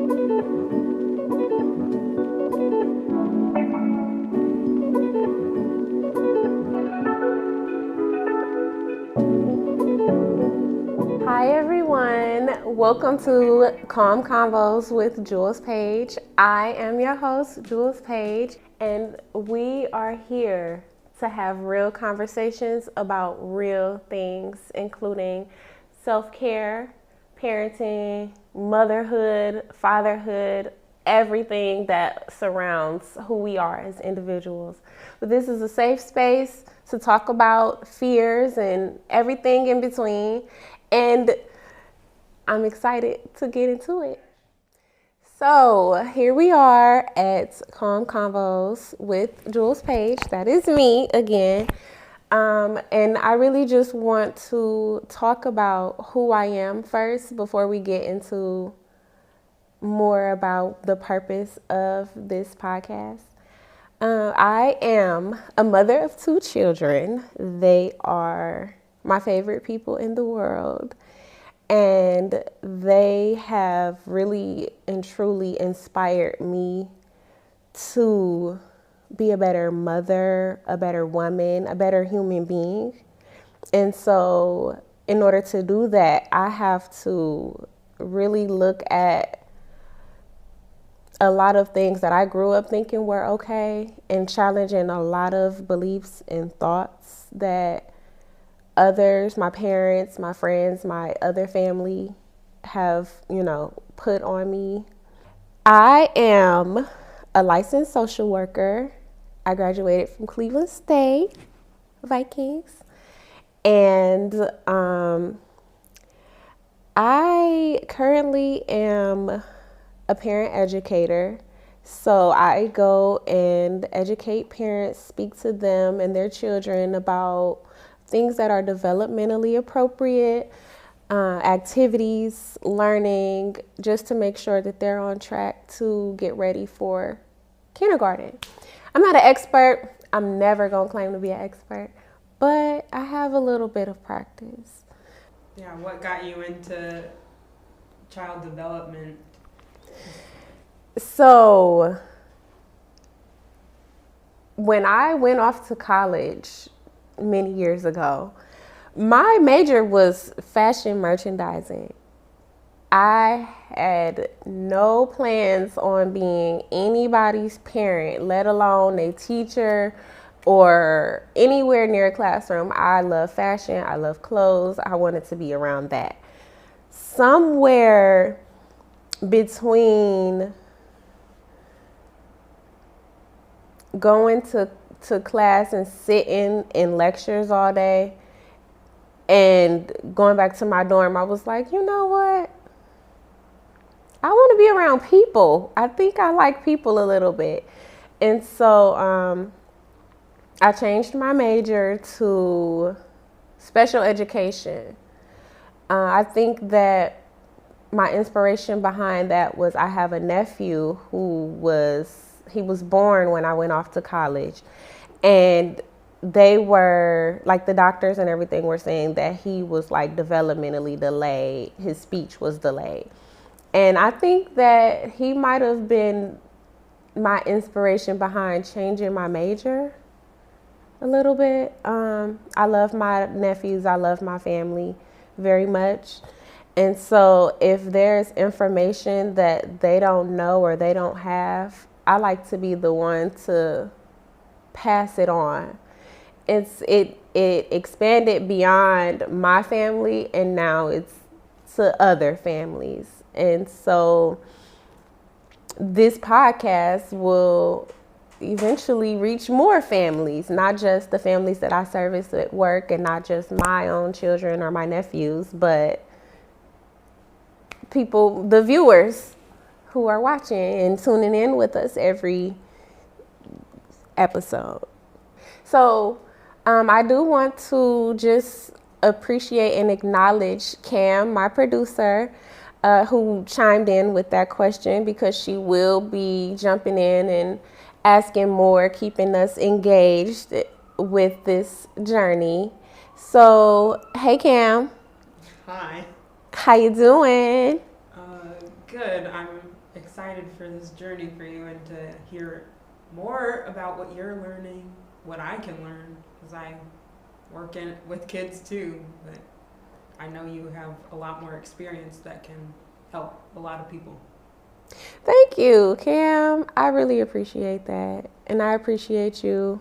Hi everyone, welcome to Calm Convos with Jewels Paige. I am your host, Jewels Paige, and we are here to have real conversations about real things, including self-care, parenting, motherhood, fatherhood, everything that surrounds who we are as individuals. But this is a safe space to talk about fears and everything in between. And I'm excited to get into it. So here we are at Calm Convos with Jewels Paige. That is me again. And I really just want to talk about who I am first before we get into more about the purpose of this podcast. I am a mother of 2 children. They are my favorite people in the world, and they have really and truly inspired me to be a better mother, a better woman, a better human being. And so in order to do that, I have to really look at a lot of things that I grew up thinking were okay and challenging a lot of beliefs and thoughts that others, my parents, my friends, my other family have, put on me. I am a licensed social worker. I graduated from Cleveland State, Vikings. And I currently am a parent educator. So I go and educate parents, speak to them and their children about things that are developmentally appropriate, activities, learning, just to make sure that they're on track to get ready for kindergarten. I'm not an expert. I'm never going to claim to be an expert, but I have a little bit of practice. Yeah, what got you into child development? So when I went off to college many years ago, my major was fashion merchandising. I had no plans on being anybody's parent, let alone a teacher or anywhere near a classroom. I love fashion. I love clothes. I wanted to be around that. Somewhere between going to class and sitting in lectures all day and going back to my dorm, I was like, you know what? I want to be around people. I think I like people a little bit. And so I changed my major to special education. I think that my inspiration behind that was I have a nephew who was born when I went off to college, and they were like, the doctors and everything were saying that he was like developmentally delayed. His speech was delayed. And I think that he might have been my inspiration behind changing my major a little bit. I love my nephews. I love my family very much. And so if there's information that they don't know or they don't have, I like to be the one to pass it on. It expanded beyond my family, and now it's to other families. And so this podcast will eventually reach more families, not just the families that I service at work and not just my own children or my nephews, but people, the viewers who are watching and tuning in with us every episode. So I do want to just appreciate and acknowledge Cam, my producer, who chimed in with that question, because she will be jumping in and asking more, keeping us engaged with this journey. So, hey Cam. Hi. How you doing? good. I'm excited for this journey for you and to hear more about what you're learning, what I can learn, because I work with kids too, but I know you have a lot more experience that can help a lot of people. Thank you, Cam. I really appreciate that. And I appreciate you.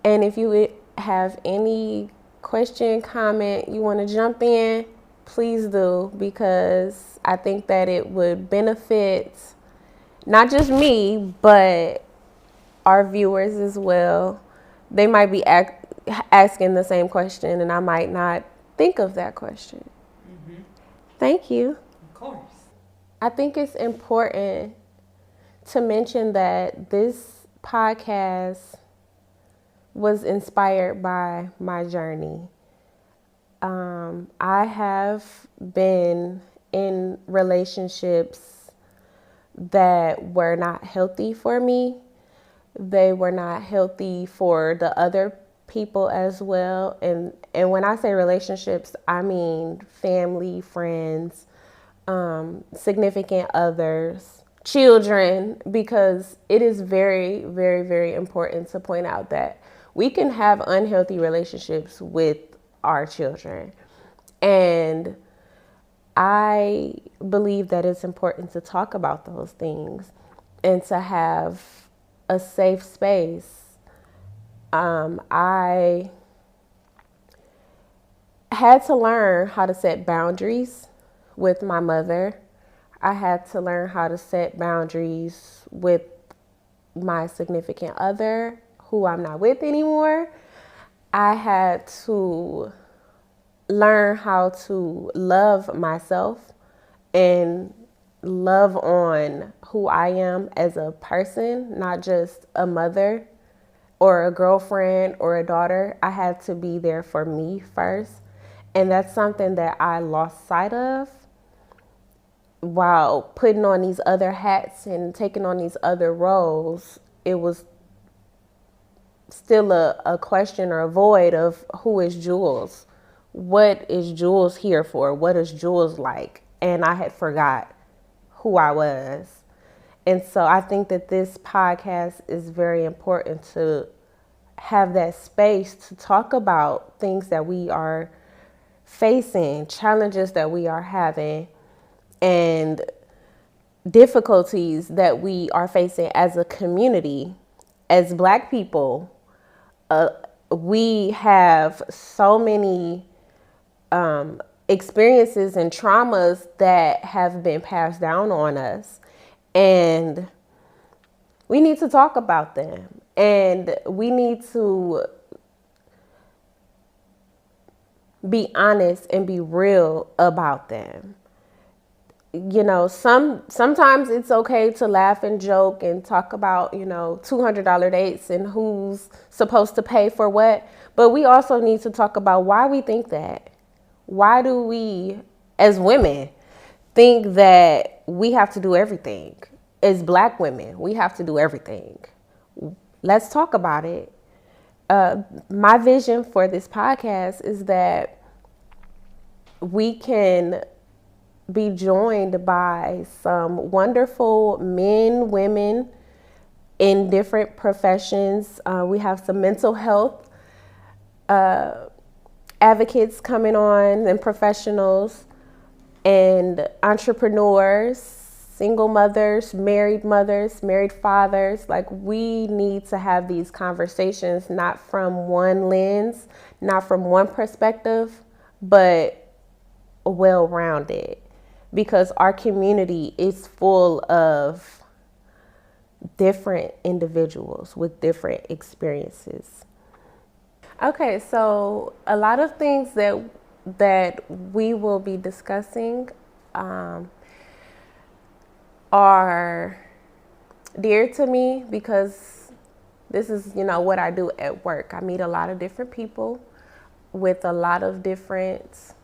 And if you would have any question, comment, you want to jump in, please do, because I think that it would benefit not just me, but our viewers as well. They might be asking the same question, and I might not think of that question. Mm-hmm. Thank you. Of course. I think it's important to mention that this podcast was inspired by my journey. I have been in relationships that were not healthy for me. They were not healthy for the other people as well. And when I say relationships, I mean family, friends, significant others, children, because it is very, very, very important to point out that we can have unhealthy relationships with our children. And I believe that it's important to talk about those things and to have a safe space. I had to learn how to set boundaries with my mother. I had to learn how to set boundaries with my significant other, who I'm not with anymore. I had to learn how to love myself and love on who I am as a person, not just a mother or a girlfriend or a daughter. I had to be there for me first. And that's something that I lost sight of while putting on these other hats and taking on these other roles. It was still a question or a void of who is Jewels? What is Jewels here for? What is Jewels like? And I had forgot who I was. And so I think that this podcast is very important to have that space to talk about things that we are facing, challenges that we are having, and difficulties that we are facing as a community. As Black people, we have so many experiences and traumas that have been passed down on us, and we need to talk about them, and we need to be honest and be real about them. You know, sometimes it's okay to laugh and joke and talk about, $200 dates and who's supposed to pay for what. But we also need to talk about why we think that. Why do we, as women, think that we have to do everything? As Black women, we have to do everything. Let's talk about it. My vision for this podcast is that we can be joined by some wonderful men, women in different professions. We have some mental health advocates coming on, and professionals and entrepreneurs, single mothers, married fathers. Like, we need to have these conversations, not from one lens, not from one perspective, but well-rounded. Because our community is full of different individuals with different experiences. Okay, so a lot of things that we will be discussing are dear to me, because this is, what I do at work. I meet a lot of different people with a lot of different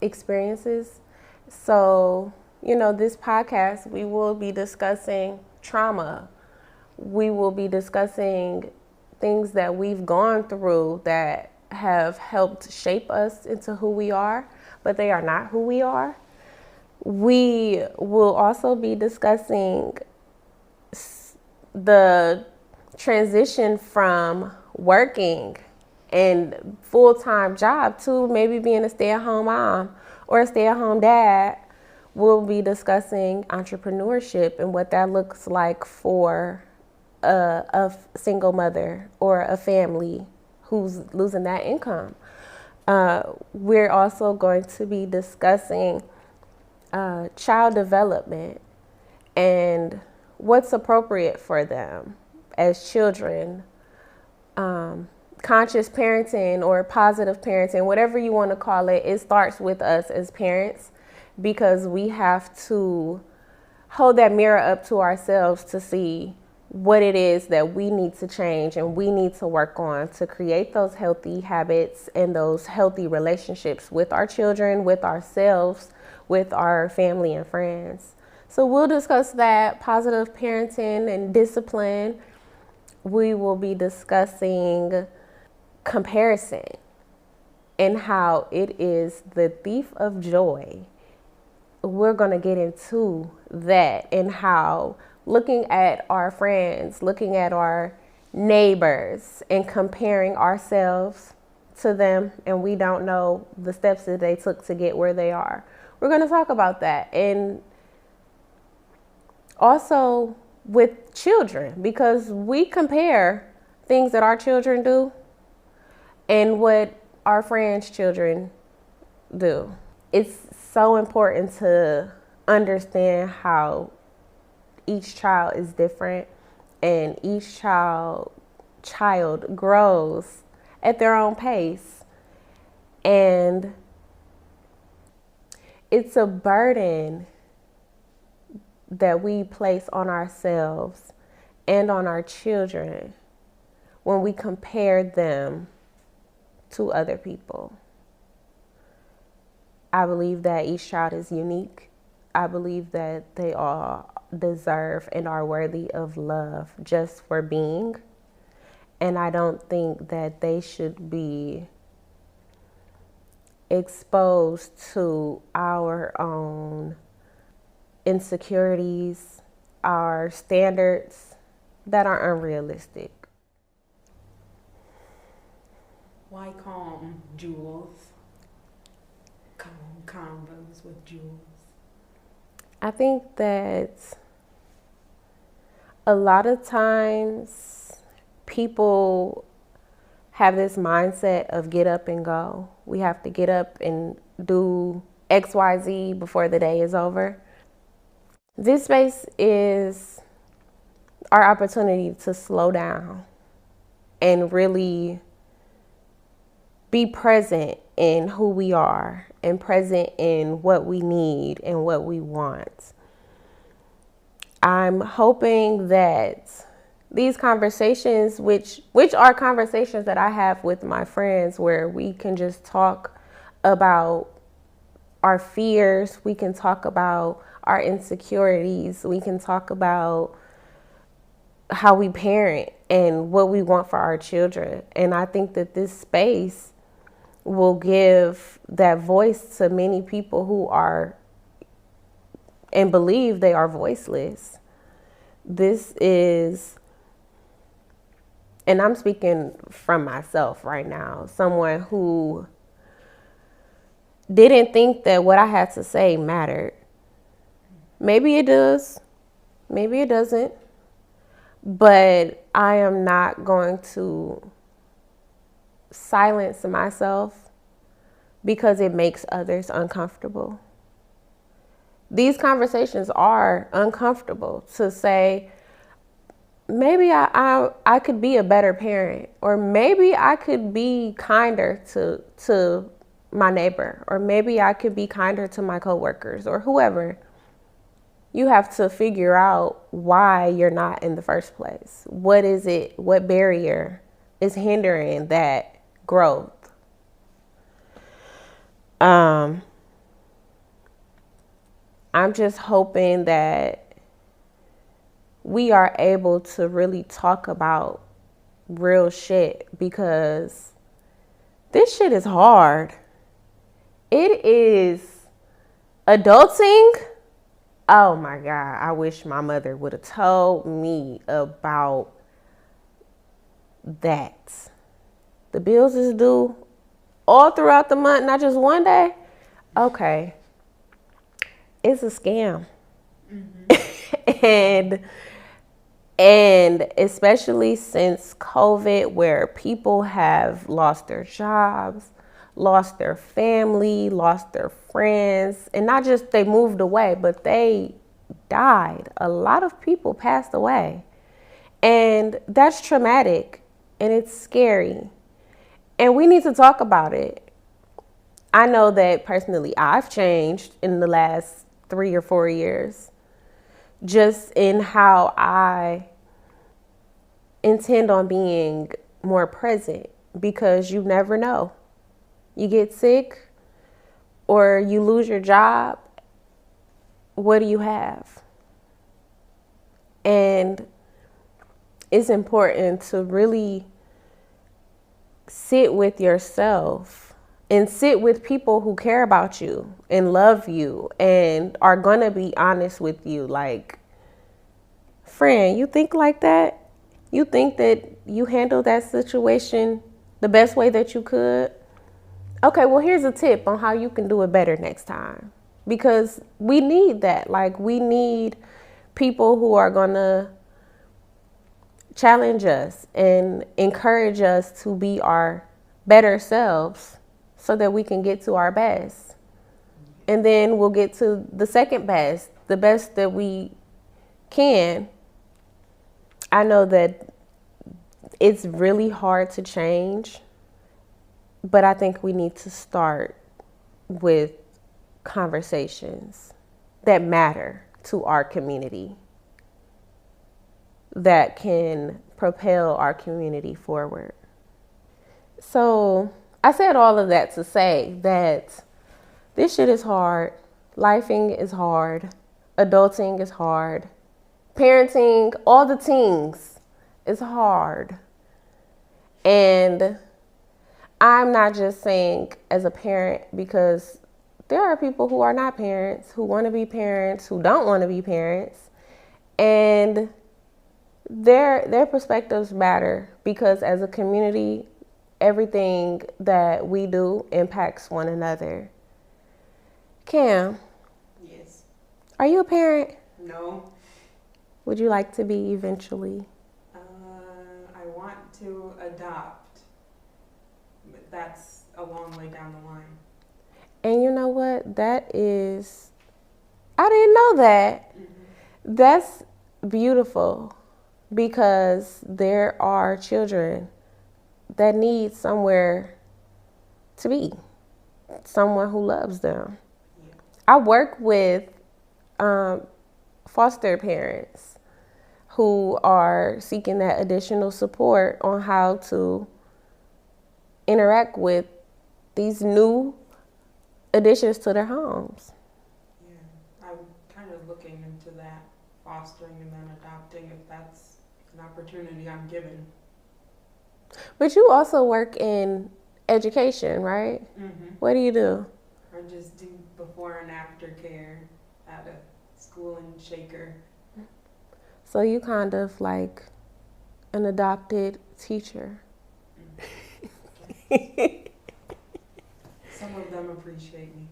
experiences. So, this podcast, we will be discussing trauma. We will be discussing things that we've gone through that have helped shape us into who we are, but they are not who we are. We will also be discussing the transition from working and full-time job to maybe being a stay-at-home mom or a stay-at-home dad. We'll be discussing entrepreneurship and what that looks like for a single mother or a family who's losing that income. We're also going to be discussing child development and what's appropriate for them as children, conscious parenting or positive parenting, whatever you want to call it. It starts with us as parents, because we have to hold that mirror up to ourselves to see what it is that we need to change and we need to work on to create those healthy habits and those healthy relationships with our children, with ourselves, with our family and friends. So we'll discuss that, positive parenting and discipline. We will be discussing comparison and how it is the thief of joy. We're going to get into that and how looking at our friends, looking at our neighbors and comparing ourselves to them, and we don't know the steps that they took to get where they are. We're going to talk about that. And also with children, because we compare things that our children do and what our friends' children do. It's so important to understand how each child is different and each child grows at their own pace. And it's a burden that we place on ourselves and on our children when we compare them to other people. I believe that each child is unique. I believe that they all deserve and are worthy of love just for being. And I don't think that they should be exposed to our own insecurities, our standards that are unrealistic. Why calm, Jewels? Calm convos with Jewels. I think that a lot of times people have this mindset of get up and go. We have to get up and do XYZ before the day is over. This space is our opportunity to slow down and really be present in who we are and present in what we need and what we want. I'm hoping that these conversations, which are conversations that I have with my friends, where we can just talk about our fears, we can talk about our insecurities, we can talk about how we parent and what we want for our children. And I think that this space will give that voice to many people who are and believe they are voiceless. This is, and I'm speaking from myself right now, someone who didn't think that what I had to say mattered. Maybe it does, maybe it doesn't, but I am not going to silence myself because it makes others uncomfortable. These conversations are uncomfortable to say, maybe I could be a better parent, or maybe I could be kinder to my neighbor, or maybe I could be kinder to my coworkers or whoever. You have to figure out why you're not in the first place. What is it? What barrier is hindering that growth? I'm just hoping that we are able to really talk about real shit, because this shit is hard. It is Adulting, oh my God, I wish my mother would have told me about that. The bills is due all throughout the month, not just one day. Okay, it's a scam. and especially since COVID, where people have lost their jobs, lost their family, lost their friends, and not just they moved away, but they died. A lot of people passed away. And that's traumatic and it's scary. And we need to talk about it. I know that personally I've changed in the last 3 or 4 years, just in how I intend on being more present, because you never know. You get sick or you lose your job, what do you have? And it's important to really sit with yourself and sit with people who care about you and love you and are gonna be honest with you. Like, friend, you think like that? You think that you handled that situation the best way that you could? Okay, well, here's a tip on how you can do it better next time. Because we need that. Like, we need people who are gonna challenge us and encourage us to be our better selves so that we can get to our best. And then we'll get to the second best, the best that we can. I know that it's really hard to change, but I think we need to start with conversations that matter to our community, that can propel our community forward. So I said all of that to say that this shit is hard. Lifing is hard. Adulting is hard. Parenting, all the things is hard. And I'm not just saying as a parent, because there are people who are not parents, who want to be parents, who don't want to be parents. And their perspectives matter, because as a community, everything that we do impacts one another. Cam. Yes. Are you a parent? No. Would you like to be eventually? I want to adopt, but that's a long way down the line. And you know what? I didn't know that. Mm-hmm. That's beautiful, because there are children that need somewhere to be, someone who loves them. Yeah. I work with foster parents who are seeking that additional support on how to interact with these new additions to their homes. Yeah, I'm kind of looking into that, fostering and then adopting, if that's an opportunity I'm given. But you also work in education, right? Mm-hmm. What do you do? I just do before and after care at a school in Shaker. So you kind of like an adopted teacher. Mm-hmm. Some of them appreciate me.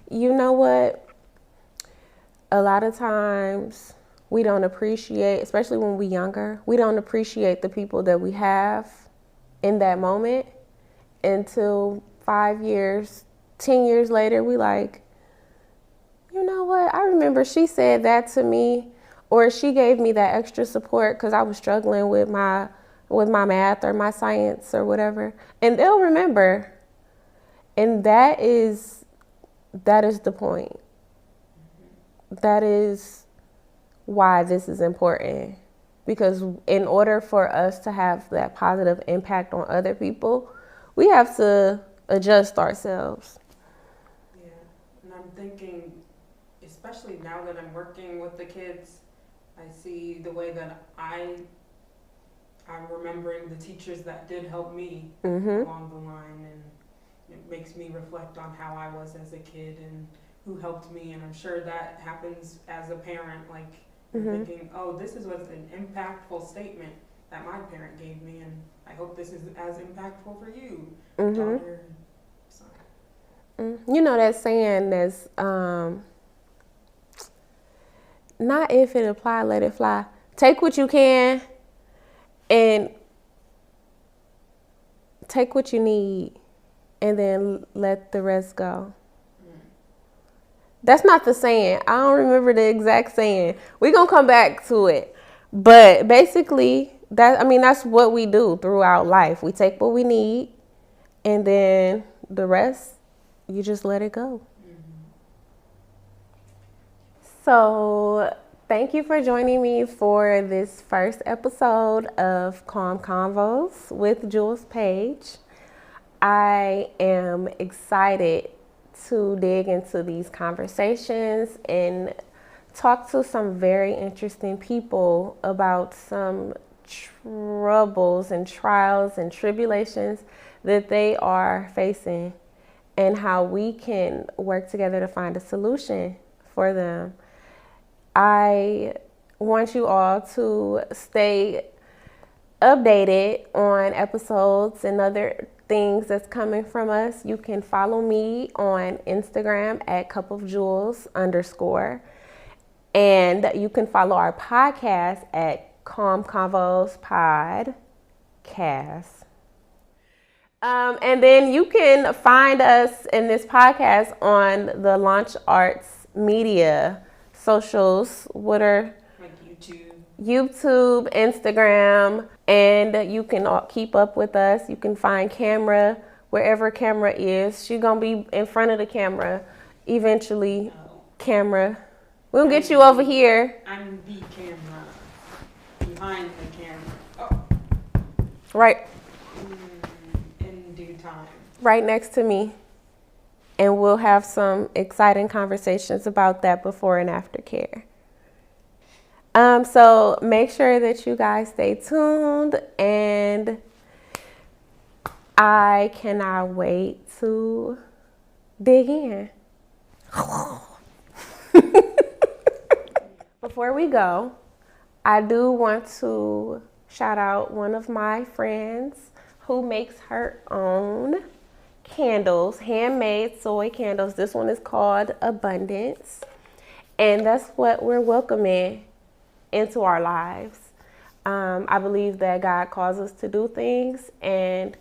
You know what? A lot of times we don't appreciate, especially when we're younger, we don't appreciate the people that we have in that moment until 5 years, 10 years later, we like, you know what? I remember she said that to me, or she gave me that extra support because I was struggling with my math or my science or whatever. And they'll remember. And that is the point. That is why this is important. Because in order for us to have that positive impact on other people, we have to adjust ourselves. Yeah, and I'm thinking, especially now that I'm working with the kids, I see the way that I'm remembering the teachers that did help me along the line, and it makes me reflect on how I was as a kid and who helped me, and I'm sure that happens as a parent, like Mm-hmm. thinking, oh, this is what's an impactful statement that my parent gave me, and I hope this is as impactful for you, Mm-hmm. daughter. So. You know that saying that's not if it apply, let it fly. Take what you can and take what you need and then let the rest go. That's not the saying. I don't remember the exact saying. We're going to come back to it. But basically, that's what we do throughout life. We take what we need and then the rest, you just let it go. So, thank you for joining me for this first episode of Calm Convos with Jewels Paige. I am excited to dig into these conversations and talk to some very interesting people about some troubles and trials and tribulations that they are facing and how we can work together to find a solution for them. I want you all to stay updated on episodes and other things that's coming from us. You can follow me on Instagram at cupofjewels_. And you can follow our podcast at Calm Convos Podcast. And then you can find us in this podcast on the LaunchArts Media socials. What are Like YouTube, Instagram, and you can keep up with us. You can find Cammera wherever Cammera is. She's gonna be in front of the camera eventually. Cammera, we'll get you over here. I'm the camera. Behind the camera. Oh. Right. In due time. Right next to me. And we'll have some exciting conversations about that before and after care. So make sure that you guys stay tuned, and I cannot wait to dig in. Before we go, I do want to shout out one of my friends who makes her own candles, handmade soy candles. This one is called Abundance, and that's what we're welcoming into our lives. I believe that God calls us to do things, and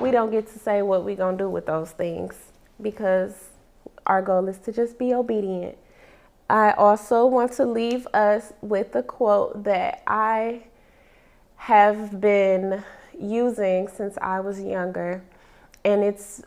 we don't get to say what we're going to do with those things because our goal is to just be obedient. I also want to leave us with a quote that I have been using since I was younger, and it's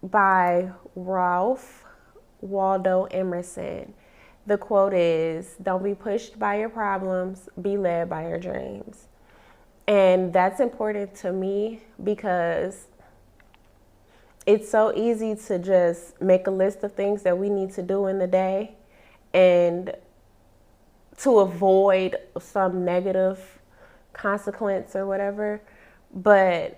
by Ralph Waldo Emerson. The quote is, "Don't be pushed by your problems, be led by your dreams." And that's important to me because it's so easy to just make a list of things that we need to do in the day and to avoid some negative consequence or whatever. But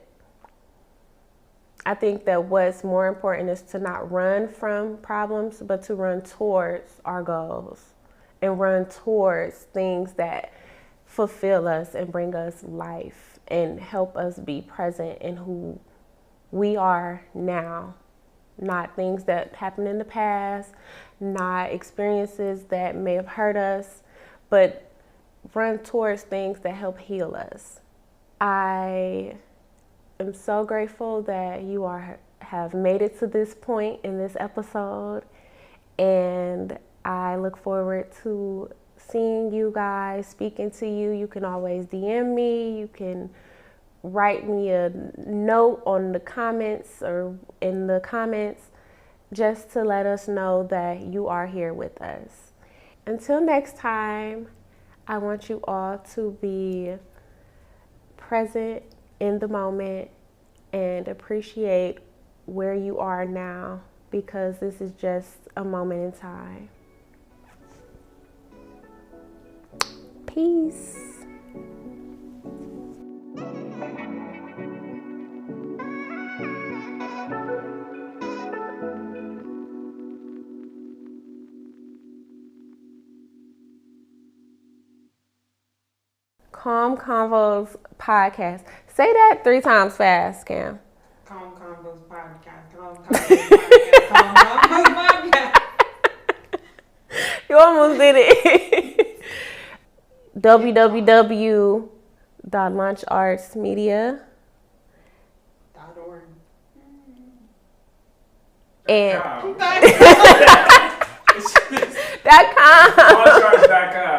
I think that what's more important is to not run from problems, but to run towards our goals and run towards things that fulfill us and bring us life and help us be present in who we are now. Not things that happened in the past, not experiences that may have hurt us, but run towards things that help heal us. I am so grateful that you have made it to this point in this episode, and I look forward to seeing you guys, speaking to you. You can always DM me. You can write me a note on the comments or in the comments just to let us know that you are here with us. Until next time, I want you all to be present in the moment and appreciate where you are now, because this is just a moment in time. Peace. Calm Convos Podcast. Say that 3 times fast, Cam. Calm Combos Podcast. Calm Combos Podcast. Calm Combos Podcast. You almost did it. www.LaunchArtsMedia.org and .com. .com. LaunchArts.com.